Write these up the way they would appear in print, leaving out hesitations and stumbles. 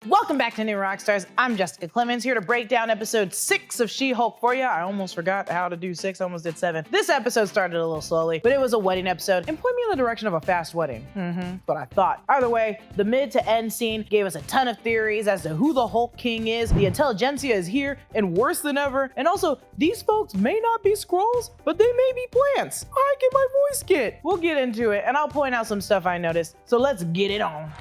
Welcome back to New Rockstars. I'm Jessica Clemons, here to break down episode 6 of She-Hulk for you. I almost forgot how to do 6, I almost did 7. This episode started a little slowly, but it was a wedding episode and pointed me in the direction of a fast wedding. But I thought. Either way, the mid to end scene gave us a ton of theories as to who the Hulk King is, the Intelligencia is here and worse than ever, and also, these folks may not be Skrulls, but they may be plants. I get my voice kit. We'll get into it, and I'll point out some stuff I noticed, so let's get it on.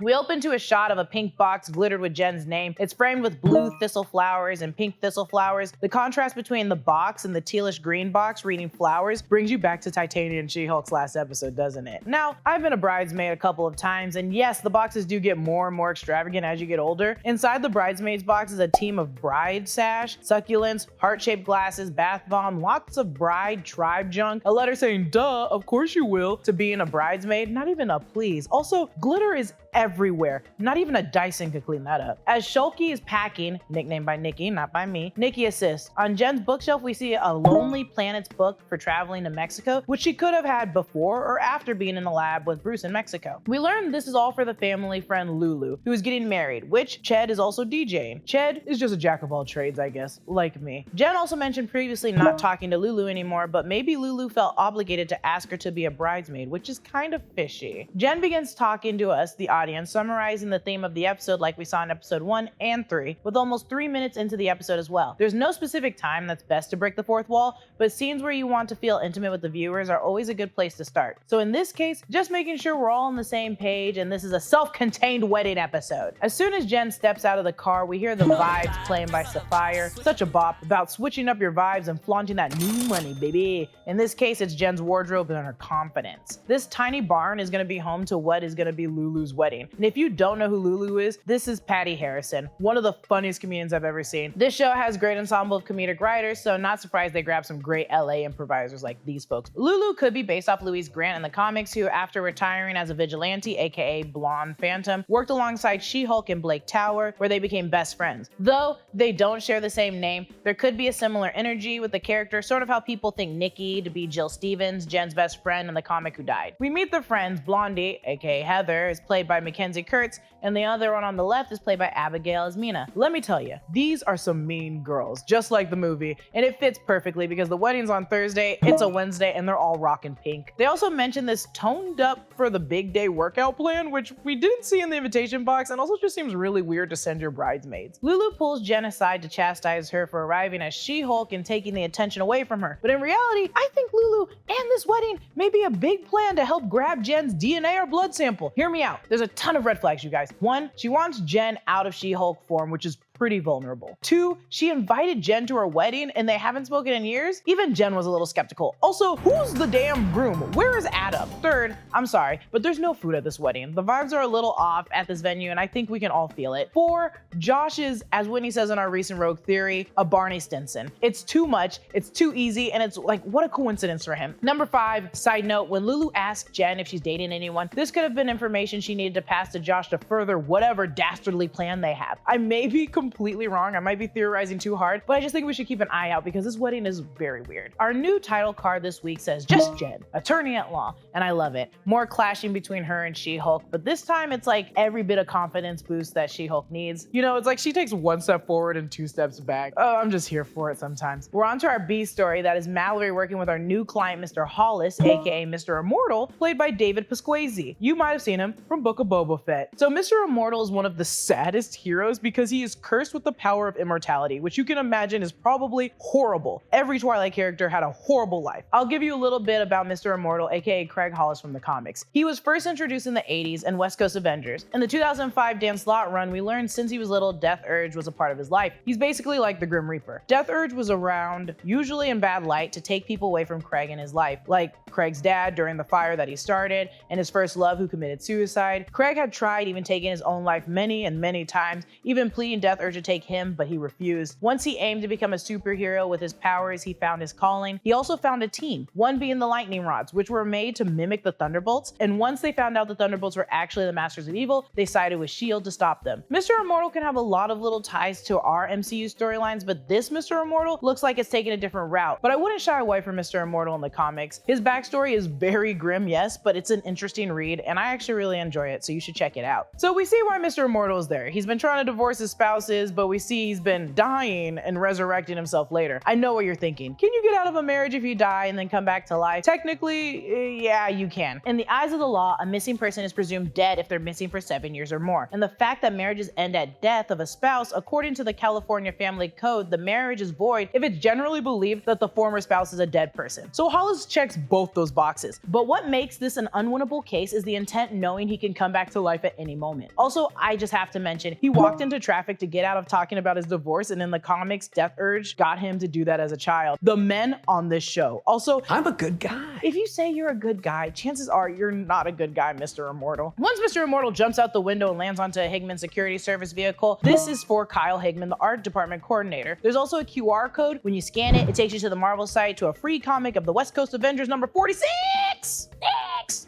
We open to a shot of a pink box glittered with Jen's name. It's framed with blue thistle flowers and pink thistle flowers. The contrast between the box and the tealish green box reading flowers brings you back to Titanium She-Hulk's last episode, doesn't it? Now, I've been a bridesmaid a couple of times, and yes, the boxes do get more and more extravagant as you get older. Inside the bridesmaids box is a team of bride sash, succulents, heart-shaped glasses, bath bomb, lots of bride tribe junk, a letter saying, duh, of course you will, to being a bridesmaid, not even a please. Also, glitter is everywhere. Not even a Dyson could clean that up. As Shulky is packing, nicknamed by Nikki, not by me, Nikki assists. On Jen's bookshelf, we see a Lonely Planets book for traveling to Mexico, which she could have had before or after being in the lab with Bruce in Mexico. We learn this is all for the family friend Lulu, who is getting married, which Ched is also DJing. Ched is just a jack of all trades, I guess, like me. Jen also mentioned previously not talking to Lulu anymore, but maybe Lulu felt obligated to ask her to be a bridesmaid, which is kind of fishy. Jen begins talking to us, the audience, summarizing the theme of the episode like we saw in episode 1 and 3, with almost 3 minutes into the episode as well. There's no specific time that's best to break the fourth wall, but scenes where you want to feel intimate with the viewers are always a good place to start. So in this case, just making sure we're all on the same page and this is a self-contained wedding episode. As soon as Jen steps out of the car, we hear the vibes playing by Sapphire. Such a bop about switching up your vibes and flaunting that new money, baby. In this case, it's Jen's wardrobe and her confidence. This tiny barn is going to be home to what is going to be Lulu's wedding. And if you don't know who Lulu is, this is Patty Harrison, one of the funniest comedians I've ever seen. This show has great ensemble of comedic writers, so not surprised they grabbed some great LA improvisers like these folks. Lulu could be based off Louise Grant in the comics, who after retiring as a vigilante, aka Blonde Phantom, worked alongside She-Hulk and Blake Tower, where they became best friends. Though they don't share the same name, there could be a similar energy with the character, sort of how people think Nikki to be Jill Stevens, Jen's best friend in the comic who died. We meet the friends. Blondie, aka Heather, is played by Mackenzie Kurtz, and the other one on the left is played by Abigail as Mina. Let me tell you, these are some mean girls, just like the movie, and it fits perfectly because the wedding's on Thursday, it's a Wednesday, and they're all rocking pink. They also mentioned this toned up for the big day workout plan, which we didn't see in the invitation box, and also just seems really weird to send your bridesmaids. Lulu pulls Jen aside to chastise her for arriving as She-Hulk and taking the attention away from her. But in reality, I think Lulu and this wedding may be a big plan to help grab Jen's DNA or blood sample. Hear me out. There's a ton of red flags, you guys. 1, she wants Jen out of She-Hulk form, which is pretty vulnerable. 2, she invited Jen to her wedding and they haven't spoken in years. Even Jen was a little skeptical. Also, who's the damn groom? Where is Adam? 3rd, I'm sorry, but there's no food at this wedding. The vibes are a little off at this venue and I think we can all feel it. 4, Josh is, as Whitney says in our recent Rogue Theory, a Barney Stinson. It's too much, it's too easy, and it's like, what a coincidence for him. Number 5, side note, when Lulu asked Jen if she's dating anyone, this could have been information she needed to pass to Josh to further whatever dastardly plan they have. I may be completely wrong, I might be theorizing too hard, but I just think we should keep an eye out because this wedding is very weird. Our new title card this week says, just Jen, attorney at law, and I love it. More clashing between her and She-Hulk, but this time it's like every bit of confidence boost that She-Hulk needs. You know, it's like she takes 1 step forward and 2 steps back. Oh, I'm just here for it sometimes. We're on to our B story, that is Mallory working with our new client, Mr. Hollis, aka Mr. Immortal, played by David Pasquazi. You might have seen him from Book of Boba Fett. So Mr. Immortal is one of the saddest heroes because he is cursed with the power of immortality, which you can imagine is probably horrible. Every Twilight character had a horrible life. I'll give you a little bit about Mr. Immortal, aka Craig Hollis from the comics. He was first introduced in the 80s in West Coast Avengers. In the 2005 Dan Slott run, we learned since he was little, Death Urge was a part of his life. He's basically like the Grim Reaper. Death Urge was around, usually in bad light, to take people away from Craig in his life, like Craig's dad during the fire that he started, and his first love who committed suicide. Craig had tried even taking his own life many and many times, even pleading Death urge to take him, but he refused. Once he aimed to become a superhero with his powers, he found his calling. He also found a team, one being the lightning rods, which were made to mimic the Thunderbolts, and once they found out the Thunderbolts were actually the Masters of Evil, they sided with S.H.I.E.L.D. to stop them. Mr. Immortal can have a lot of little ties to our MCU storylines, but this Mr. Immortal looks like it's taking a different route. But I wouldn't shy away from Mr. Immortal in the comics. His backstory is very grim, yes, but it's an interesting read, and I actually really enjoy it, so you should check it out. So we see why Mr. Immortal is there. He's been trying to divorce his spouses, but we see he's been dying and resurrecting himself later. I know what you're thinking. Can you get out of a marriage if you die and then come back to life? Technically, yeah, you can. In the eyes of the law, a missing person is presumed dead if they're missing for 7 years or more. And the fact that marriages end at death of a spouse, according to the California Family Code, the marriage is void if it's generally believed that the former spouse is a dead person. So Hollis checks both those boxes. But what makes this an unwinnable case is the intent knowing he can come back to life at any moment. Also, I just have to mention, he walked into traffic to get out of talking about his divorce, and in the comics, death urge got him to do that as a child. The men on this show. Also, I'm a good guy. If you say you're a good guy, chances are you're not a good guy, Mr. Immortal. Once Mr. Immortal jumps out the window and lands onto a Hickman security service vehicle, this is for Kyle Hickman, the art department coordinator. There's also a QR code. When you scan it, it takes you to the Marvel site to a free comic of the West Coast Avengers number 46.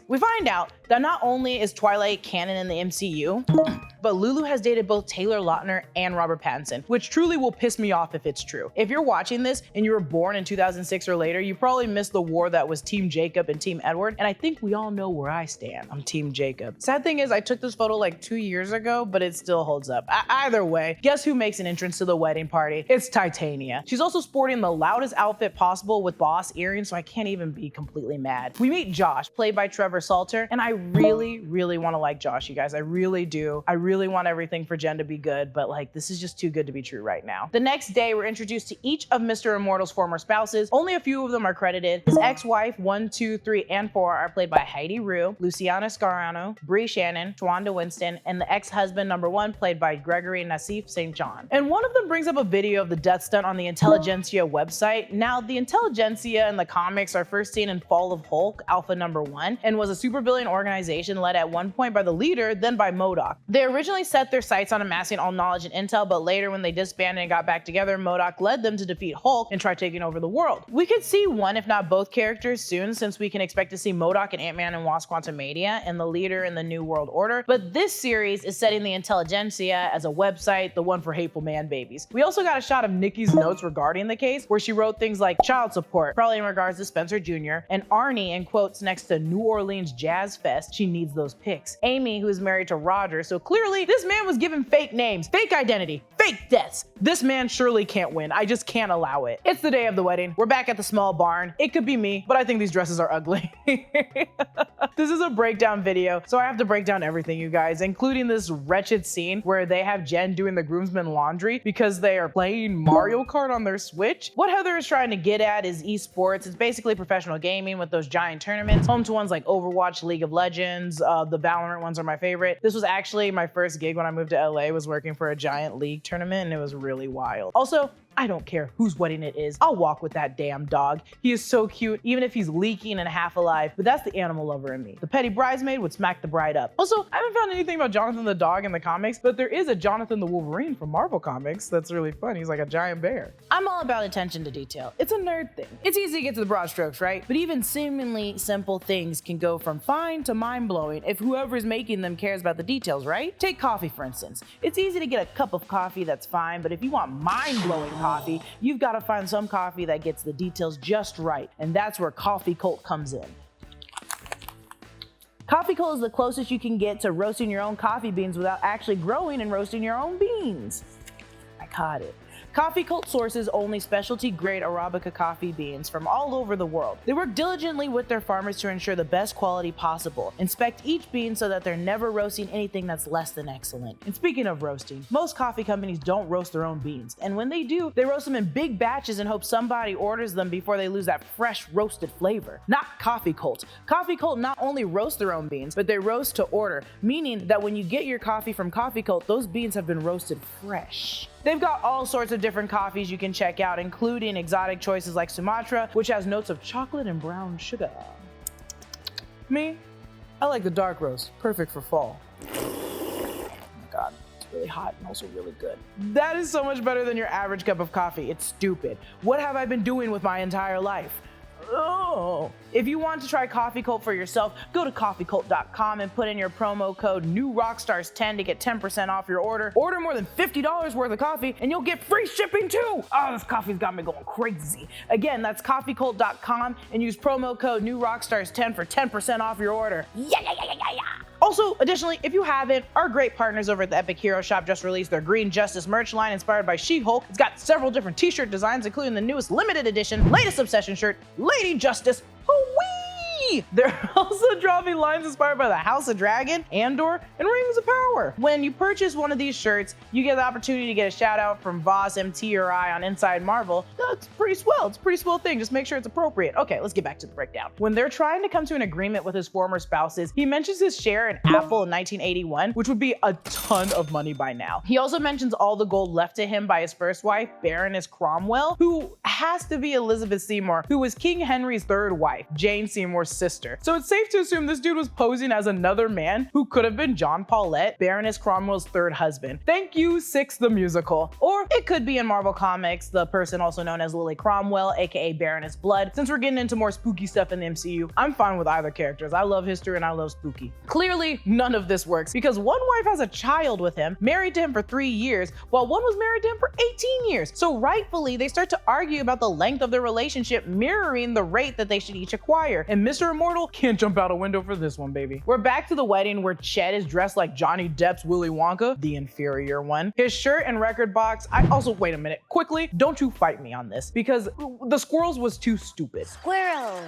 We find out that not only is Twilight canon in the MCU, but Lulu has dated both Taylor Lautner and Robert Pattinson, which truly will piss me off if it's true. If you're watching this and you were born in 2006 or later, you probably missed the war that was Team Jacob and Team Edward, and I think we all know where I stand. I'm Team Jacob. Sad thing is, I took this photo like 2 years ago, but it still holds up. Either way, guess who makes an entrance to the wedding party? It's Titania. She's also sporting the loudest outfit possible with Voss earrings, so I can't even be completely mad. We meet Josh, played by Trevor Salter, and I really want to like Josh, you guys. I really do. I really want everything for Jen to be good, but like, this is just too good to be true right now. The next day, we're introduced to each of Mr. Immortal's former spouses. Only a few of them are credited. His ex-wife 1, 2, 3, and 4 are played by Heidi Rue, Luciana Scarano, Bree Shannon, Tawanda Winston, and the ex-husband number 1 played by Gregory Nassif St. John. And one of them brings up a video of the death stunt on the Intelligencia website. Now, the Intelligencia in the comics are first seen in Fall of Hulk, Alpha number 1, and was a supervillain organization led at one point by the leader, then by MODOK. They originally set their sights on amassing all knowledge and intel, but later when they disbanded and got back together, MODOK led them to defeat Hulk and try taking over the world. We could see one, if not both characters soon, since we can expect to see MODOK and Ant-Man and Wasp Quantumania and the leader in the New World Order, but this series is setting the Intelligencia as a website, the one for hateful man babies. We also got a shot of Nikki's notes regarding the case, where she wrote things like child support, probably in regards to Spencer Jr., and Arnie in quotes next to New Orleans Jazz Fest, she needs those pics. Amy, who is married to Roger, so clearly this man was given fake names, fake identity, fake deaths. This man surely can't win. I just can't allow it. It's the day of the wedding. We're back at the small barn. It could be me, but I think these dresses are ugly. This is a breakdown video, so I have to break down everything, you guys, including this wretched scene where they have Jen doing the groomsmen laundry because they are playing Mario Kart on their Switch. What Heather is trying to get at is esports. It's basically professional gaming with those giant tournaments, home to ones like Overwatch, League of Legends, the Valorant ones are my favorite. This was actually my first gig when I moved to LA, was working for a giant league tournament, and it was really wild. Also, I don't care whose wedding it is. I'll walk with that damn dog. He is so cute, even if he's leaking and half alive, but that's the animal lover in me. The petty bridesmaid would smack the bride up. Also, I haven't found anything about Jonathan the dog in the comics, but there is a Jonathan the Wolverine from Marvel Comics that's really fun. He's like a giant bear. I'm all about attention to detail. It's a nerd thing. It's easy to get to the broad strokes, right? But even seemingly simple things can go from fine to mind-blowing if whoever's making them cares about the details, right? Take coffee, for instance. It's easy to get a cup of coffee that's fine, but if you want mind-blowing coffee, you've got to find some coffee that gets the details just right, and that's where Coffee Cult comes in. Coffee Cult is the closest you can get to roasting your own coffee beans without actually growing and roasting your own beans. I caught it. Coffee Cult sources only specialty grade Arabica coffee beans from all over the world. They work diligently with their farmers to ensure the best quality possible. Inspect each bean so that they're never roasting anything that's less than excellent. And speaking of roasting, most coffee companies don't roast their own beans. And when they do, they roast them in big batches and hope somebody orders them before they lose that fresh roasted flavor. Not Coffee Cult. Coffee Cult not only roast their own beans, but they roast to order, meaning that when you get your coffee from Coffee Cult, those beans have been roasted fresh. They've got all sorts of different coffees you can check out, including exotic choices like Sumatra, which has notes of chocolate and brown sugar. Me, I like the dark roast, perfect for fall. Oh my God. It's really hot and also really good. That is so much better than your average cup of coffee. It's stupid. What have I been doing with my entire life? Oh. If you want to try Coffee Cult for yourself, go to coffeecult.com and put in your promo code NEWROCKSTARS10 to get 10% off your order. Order more than $50 worth of coffee and you'll get free shipping too. Oh, this coffee's got me going crazy. Again, that's coffeecult.com and use promo code NEWROCKSTARS10 for 10% off your order. Yeah. Also, additionally, if you haven't, our great partners over at the Epic Hero Shop just released their Green Justice merch line inspired by She-Hulk. It's got several different t-shirt designs, including the newest limited edition, latest Obsession shirt, Lady Justice. They're also dropping lines inspired by the House of Dragon, Andor, and Rings of Power. When you purchase one of these shirts, you get the opportunity to get a shout out from Voss, MT, or I on Inside Marvel. That's pretty swell. It's a pretty swell thing. Just make sure it's appropriate. Okay, let's get back to the breakdown. When they're trying to come to an agreement with his former spouses, he mentions his share in Apple in 1981, which would be a ton of money by now. He also mentions all the gold left to him by his first wife, Baroness Cromwell, who has to be Elizabeth Seymour, who was King Henry's third wife, Jane Seymour's sister. So it's safe to assume this dude was posing as another man who could have been John Paulette, Baroness Cromwell's third husband. Thank you, Six the Musical. Or it could be in Marvel Comics, the person also known as Lily Cromwell, aka Baroness Blood. Since we're getting into more spooky stuff in the MCU, I'm fine with either characters. I love history and I love spooky. Clearly, none of this works because one wife has a child with him, married to him for 3 years, while one was married to him for 18 years. So rightfully, they start to argue about the length of their relationship mirroring the rate that they should each acquire. And Mr. Immortal can't jump out a window for this one, baby. We're back to the wedding where Chet is dressed like Johnny Depp's Willy Wonka, the inferior one. His shirt and record box, wait a minute, quickly, don't you fight me on this because the squirrels was too stupid. Squirrels.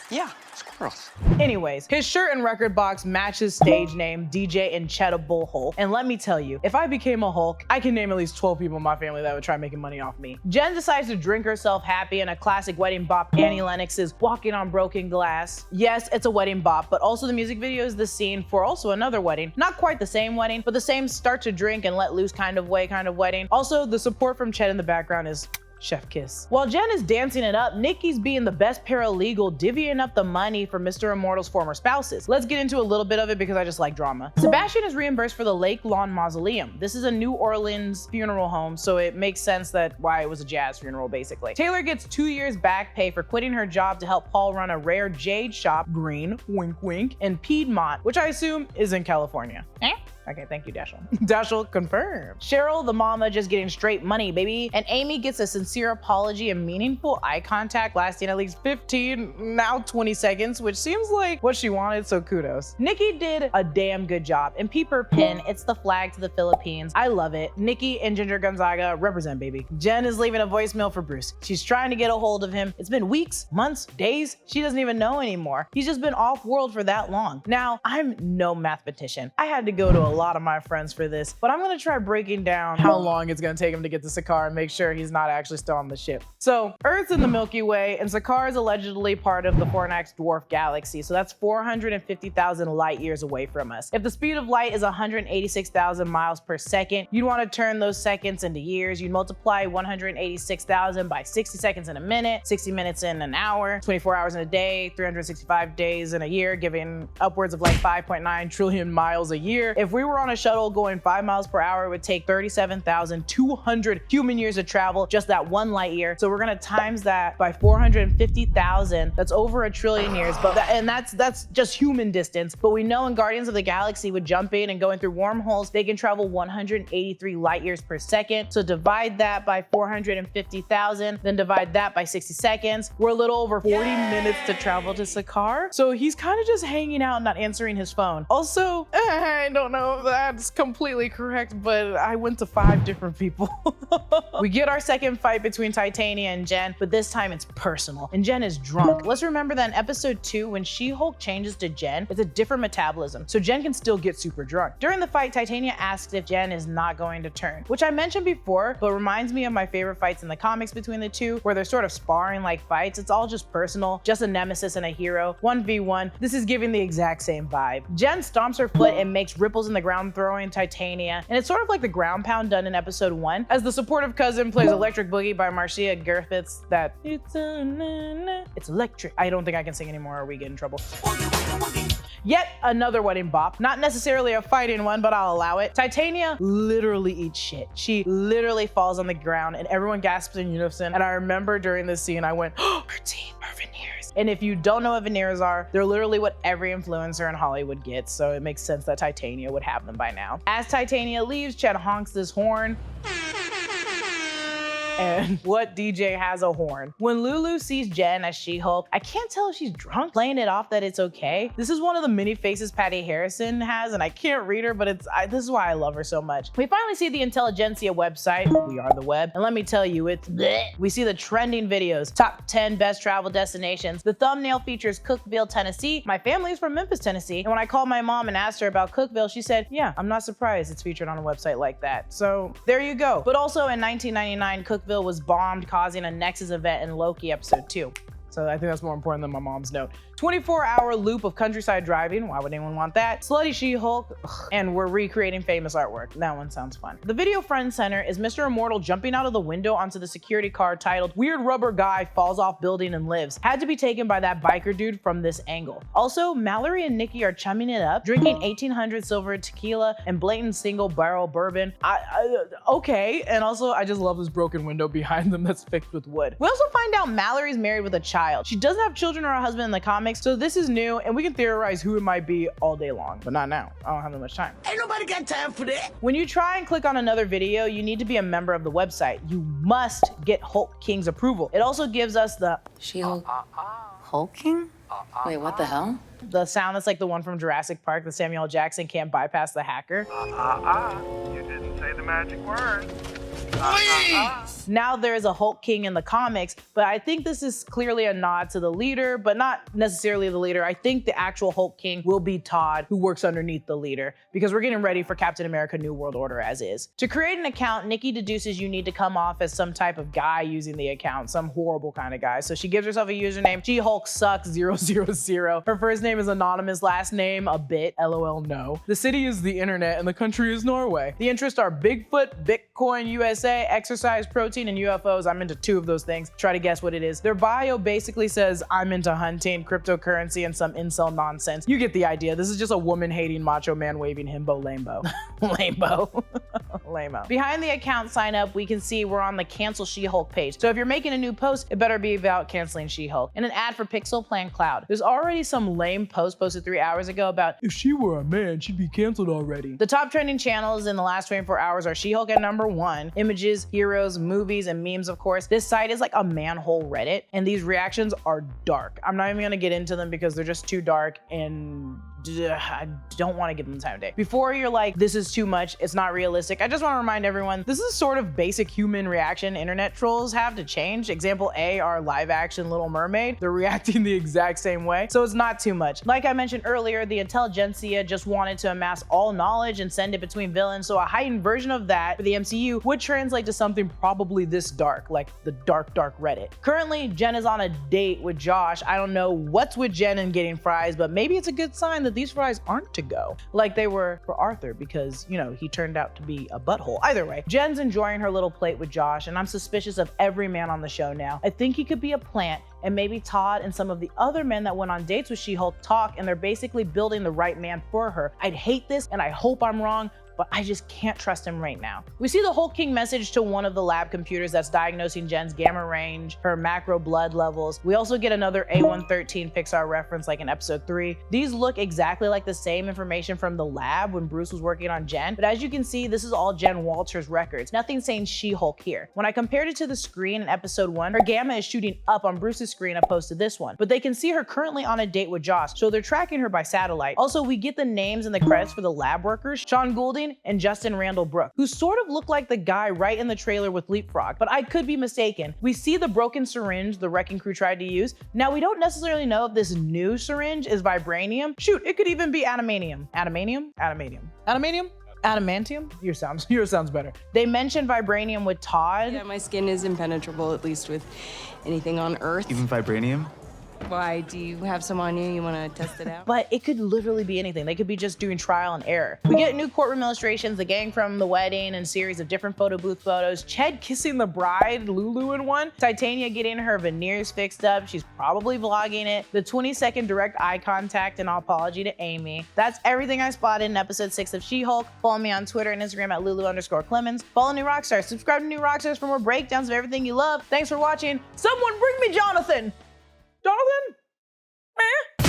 Yeah, squirrels. Anyways, his shirt and record box match his stage name, DJ and Cheddar Bullhole. And let me tell you, if I became a Hulk, I can name at least 12 people in my family that would try making money off me. Jen decides to drink herself happy in a classic wedding bop, Annie Lennox's Walking on Broken Glass. Yes, it's a wedding bop, but also the music video is the scene for also another wedding. Not quite the same wedding, but the same start to drink and let loose kind of wedding. Also, the support from Chet in the background is chef kiss. While Jen is dancing it up, Nikki's being the best paralegal, divvying up the money for Mr. Immortal's former spouses. Let's get into a little bit of it because I just like drama. Sebastian is reimbursed for the Lake Lawn Mausoleum. This is a New Orleans funeral home, so it makes sense that why it was a jazz funeral, basically. Taylor gets 2 years back pay for quitting her job to help Paul run a rare jade shop, green, wink wink, in Piedmont, which I assume is in California. Okay, thank you, Dashel. Dashel confirmed. Cheryl, the mama, just getting straight money, baby. And Amy gets a sincere apology and meaningful eye contact lasting at least 15, now 20 seconds, which seems like what she wanted, so kudos. Nikki did a damn good job. And peep her pin, it's the flag to the Philippines. I love it. Nikki and Ginger Gonzaga represent, baby. Jen is leaving a voicemail for Bruce. She's trying to get a hold of him. It's been weeks, months, days. She doesn't even know anymore. He's just been off world for that long. Now, I'm no mathematician. I had to go to a lot of my friends for this, but I'm gonna try breaking down how long it's gonna take him to get to Sakaar and make sure he's not actually still on the ship. So Earth's in the Milky Way and Sakaar is allegedly part of the Fornax dwarf galaxy, so that's 450,000 light years away from us. If the speed of light is 186,000 miles per second, you'd want to turn those seconds into years. You'd multiply 186,000 by 60 seconds in a minute, 60 minutes in an hour, 24 hours in a day, 365 days in a year, giving upwards of like 5.9 trillion miles a year. If we were on a shuttle going 5 miles per hour, it would take 37,200 human years to travel, just that 1 light year. So we're gonna times that by 450,000. That's over 1 trillion years, but that's just human distance. But we know in Guardians of the Galaxy, with jumping and going through wormholes, they can travel 183 light years per second. So divide that by 450,000, then divide that by 60 seconds. We're a little over 40 minutes to travel to Sakaar. So he's kind of just hanging out, not answering his phone. Also, I don't know if that's completely correct, but I went to 5 different people. We get our second fight between Titania and Jen, but this time it's personal, and Jen is drunk. Let's remember that in episode 2, when She-Hulk changes to Jen, it's a different metabolism, so Jen can still get super drunk. During the fight, Titania asks if Jen is not going to turn, which I mentioned before, but reminds me of my favorite fights in the comics between the two, where they're sort of sparring like fights. It's all just personal, just a nemesis and a hero, 1v1. This is giving the exact same vibe. Jen stomps her foot and makes ripples in the ground, throwing Titania, and it's sort of like the ground pound done in episode 1, as the supportive cousin plays Electric Boogie by Marcia Griffiths. It's electric. I don't think I can sing anymore or we get in trouble. Yet another wedding bop. Not necessarily a fighting one, but I'll allow it. Titania literally eats shit. She literally falls on the ground and everyone gasps in unison. And I remember during this scene, I went, oh, her teeth, her veneers. And if you don't know what veneers are, they're literally what every influencer in Hollywood gets. So it makes sense that Titania would have them by now. As Titania leaves, Chet honks this horn. And what DJ has a horn? When Lulu sees Jen as She-Hulk, I can't tell if she's drunk, playing it off that it's okay. This is one of the many faces Patty Harrison has, and I can't read her, but this is why I love her so much. We finally see the Intelligencia website, We Are the Web, and let me tell you, it's bleh. We see the trending videos, top 10 best travel destinations. The thumbnail features Cookeville, Tennessee. My family is from Memphis, Tennessee, and when I called my mom and asked her about Cookeville, she said, yeah, I'm not surprised it's featured on a website like that. So there you go. But also in 1999, Cookeville was bombed, causing a Nexus event in Loki episode 2. So I think that's more important than my mom's note. 24-hour loop of countryside driving. Why would anyone want that? Slutty She-Hulk. And we're recreating famous artwork. That one sounds fun. The video front and center is Mr. Immortal jumping out of the window onto the security car titled Weird Rubber Guy Falls Off Building and Lives. Had to be taken by that biker dude from this angle. Also, Mallory and Nikki are chumming it up, drinking 1800 silver tequila and blatant single barrel bourbon. Okay. And also, I just love this broken window behind them that's fixed with wood. We also find out Mallory's married with a child. She doesn't have children or a husband in the comics, so this is new, and we can theorize who it might be all day long, but not now. I don't have that much time. Ain't nobody got time for that. When you try and click on another video, you need to be a member of the website. You must get Hulk King's approval. It also gives us the She-Hulk hulking? Wait, what the hell? The sound that's like the one from Jurassic Park, that Samuel L. Jackson can't bypass the hacker. You didn't say the magic word. Now there is a Hulk King in the comics, but I think this is clearly a nod to the leader, but not necessarily the leader. I think the actual Hulk King will be Todd, who works underneath the leader, because we're getting ready for Captain America New World Order as is. To create an account, Nikki deduces you need to come off as some type of guy using the account, some horrible kind of guy. So she gives herself a username, She-Hulk Sucks 000. Her first name is anonymous, last name a bit, LOL no. The city is the internet and the country is Norway. The interests are Bigfoot, Bitcoin USA, exercise, protein, and UFOs. I'm into 2 of those things. Try to guess what it is. Their bio basically says, I'm into hunting, cryptocurrency, and some incel nonsense. You get the idea. This is just a woman-hating macho man waving himbo lambo. Lambo. Lame-o. Behind the account sign up, we can see we're on the Cancel She-Hulk page. So if you're making a new post, it better be about canceling She-Hulk. And an ad for Pixel Plan Cloud. There's already some lame post posted 3 hours ago about, if she were a man, she'd be canceled already. The top trending channels in the last 24 hours are She-Hulk at #1, images, heroes, movies, and memes, of course. This site is like a manhole Reddit, and these reactions are dark. I'm not even gonna get into them because they're just too dark, and I don't want to give them the time of day. Before you're like, this is too much, it's not realistic, I just want to remind everyone, this is sort of basic human reaction internet trolls have to change. Example A are live action Little Mermaid. They're reacting the exact same way, so it's not too much. Like I mentioned earlier, the Intelligencia just wanted to amass all knowledge and send it between villains, so a heightened version of that for the MCU would translate to something probably this dark, like the dark Reddit. Currently, Jen is on a date with Josh. I don't know what's with Jen and getting fries, but maybe it's a good sign that these fries aren't to go, like they were for Arthur, because, you know, he turned out to be a butthole. Either way, Jen's enjoying her little plate with Josh, and I'm suspicious of every man on the show now. I think he could be a plant, and maybe Todd and some of the other men that went on dates with She-Hulk talk, and they're basically building the right man for her. I'd hate this, and I hope I'm wrong, but I just can't trust him right now. We see the Hulk King message to one of the lab computers that's diagnosing Jen's gamma range, her macro blood levels. We also get another A113 Pixar reference like in episode 3. These look exactly like the same information from the lab when Bruce was working on Jen, but as you can see, this is all Jen Walters' records. Nothing saying She-Hulk here. When I compared it to the screen in episode 1, her gamma is shooting up on Bruce's screen opposed to this one, but they can see her currently on a date with Josh, so they're tracking her by satellite. Also, we get the names and the credits for the lab workers, Sean Goulding and Justin Randall Brooke, who sort of look like the guy right in the trailer with Leapfrog, but I could be mistaken. We see the broken syringe the wrecking crew tried to use. Now, we don't necessarily know if this new syringe is vibranium. Shoot, it could even be adamantium. Adamantium? Yours sounds better. They mentioned vibranium with Todd. Yeah, my skin is impenetrable, at least with anything on Earth. Even vibranium? Why, do you have some on you want to test it out? But it could literally be anything. They could be just doing trial and error. We get new courtroom illustrations, the gang from the wedding, and series of different photo booth photos. Ched kissing the bride, Lulu in one. Titania getting her veneers fixed up. She's probably vlogging it. The 20-second direct eye contact and apology to Amy. That's everything I spotted in episode 6 of She-Hulk. Follow me on Twitter and Instagram at Lulu_Clemons. Follow New Rockstars. Subscribe to New Rockstars for more breakdowns of everything you love. Thanks for watching. Someone bring me Jonathan! Jonathan? Eh?